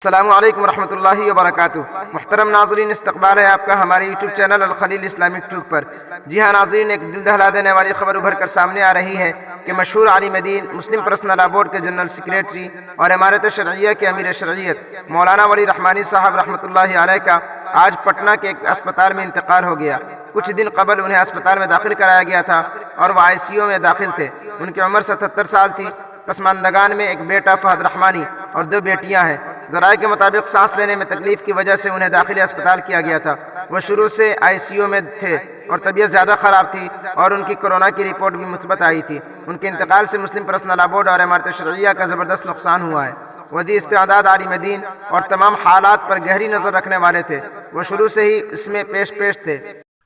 السلام علیکم ورحمۃ اللہ وبرکاتہ۔ محترم ناظرین، استقبال ہے آپ کا ہمارے YouTube channel al-Khalil Islamic tube پر۔ جی ہاں ناظرین، ایک دل دہلا دینے والی خبر ابھر کر سامنے آ رہی ہے کہ مشہور عالم دین، مسلم پرسنل لا بورڈ کے جنرل سیکریٹری اور امارت شرعیہ کے امیر شریعت مولانا ولی رحمانی صاحب رحمۃ اللہ علیہ کا آج پٹنہ کے ایک اسپتال میں انتقال ہو گیا۔ کچھ دن قبل انہیں اسپتال میں داخل کرایا گیا تھا اور وہ ICU میں داخل تھے۔ ان کی عمر 77 سال تھی۔ پسماندگان میں ایک بیٹا فہد رحمانی اور 2 بیٹیاں ہیں۔ ذرائع کے مطابق سانس لینے میں تکلیف کی وجہ سے انہیں داخلی اسپتال کیا گیا تھا۔ وہ شروع سے ICU میں تھے اور طبیعت زیادہ خراب تھی اور ان کی کورونا کی رپورٹ بھی مثبت آئی تھی۔ ان کے انتقال سے مسلم پرسنل لا بورڈ اور امارت شرعیہ کا زبردست نقصان ہوا ہے۔ وہ ذی استعداد عالم دین اور تمام حالات پر گہری نظر رکھنے والے تھے۔ وہ شروع سے ہی اس میں پیش تھے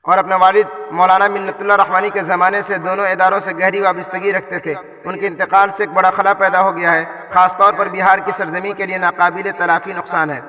اور اپنے والد مولانا منت اللہ رحمانی کے زمانے سے دونوں اداروں سے گہری وابستگی رکھتے تھے۔ ان کے انتقال سے ایک بڑا خلا پیدا ہو گیا ہے، خاص طور پر بہار کی سرزمین کے لیے ناقابل تلافی نقصان ہے۔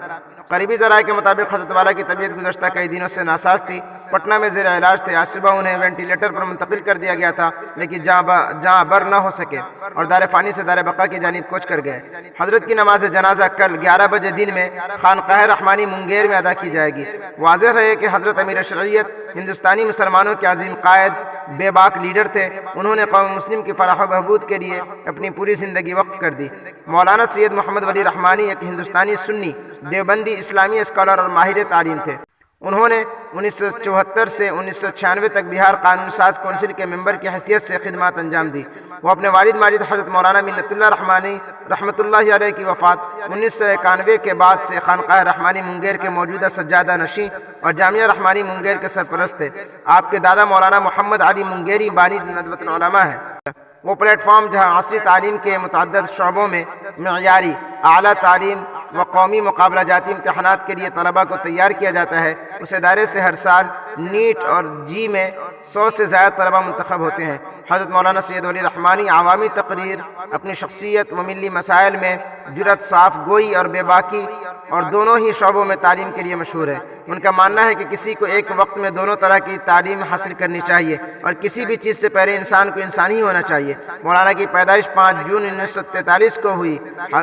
قریبی ذرائع کے مطابق حضرت والا کی طبیعت گزشتہ کئی دنوں سے ناساز تھی۔ پٹنہ میں زیر علاج تھے۔ آج صبح انہیں وینٹیلیٹر پر منتقل کر دیا گیا تھا، لیکن جہاں بر نہ ہو سکے اور دار فانی سے دار بقا کی جانب کوچ کر گئے۔ حضرت کی نماز جنازہ کل 11 بجے دن میں خانقاہ رحمانی منگیر میں ادا کی جائے گی۔ واضح رہے کہ حضرت امیر شریعت ہندوستانی مسلمانوں کے عظیم قائد، بے باک لیڈر تھے۔ انہوں نے قوم مسلم کی فلاح و بہبود کے لیے اپنی پوری زندگی وقف کر دی۔ مولانا سید محمد ولی رحمانی ایک ہندوستانی سنی دیوبندی اسلامی اسکالر اور ماہر تعلیم تھے۔ انہوں نے 1974 سے 1996 تک بہار قانون ساز کونسل کے ممبر کی حیثیت سے خدمات انجام دی۔ وہ اپنے والد ماجد حضرت مولانا منت اللہ رحمانی رحمۃ اللہ علیہ کی وفات 1991 کے بعد سے خانقاہ رحمانی منگیر کے موجودہ سجادہ نشین اور جامعہ رحمانی منگیر کے سرپرست تھے۔ آپ کے دادا مولانا محمد علی منگیری بانی ندوۃ العلماء ہیں۔ وہ پلیٹ فارم جہاں عصری تعلیم کے متعدد شعبوں میں معیاری اعلیٰ تعلیم و قومی مقابلہ جاتی امتحانات کے لیے طلباء کو تیار کیا جاتا ہے، اس ادارے سے ہر سال نیٹ اور جی میں 100 سے زائد طلباء منتخب ہوتے ہیں۔ حضرت مولانا سید ولی رحمانی عوامی تقریر، اپنی شخصیت و ملی مسائل میں جرأت، صاف گوئی اور بے باکی اور دونوں ہی شعبوں میں تعلیم کے لیے مشہور ہے۔ ان کا ماننا ہے کہ کسی کو ایک وقت میں دونوں طرح کی تعلیم حاصل کرنی چاہیے اور کسی بھی چیز سے پہلے انسان کو انسان ہی ہونا چاہیے۔ مولانا کی پیدائش 5 جون 1943 کو ہوئی۔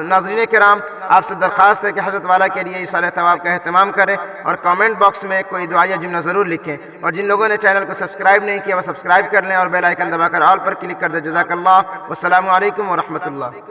ناظرین کرام، آپ سے درخواست ہے کہ حضرت والا کے لیے اس ثواب کا اہتمام کریں اور کامنٹ باکس میں کوئی دعائیہ جملہ ضرور لکھیں، اور جن لوگوں نے چینل کو سبسکرائب نہیں کیا وہ سبسکرائب کر لیں اور بیل آئیکن دبا کر آل پر کلک کر دیں۔ جزاک اللہ، والسلام علیکم ورحمۃ اللہ۔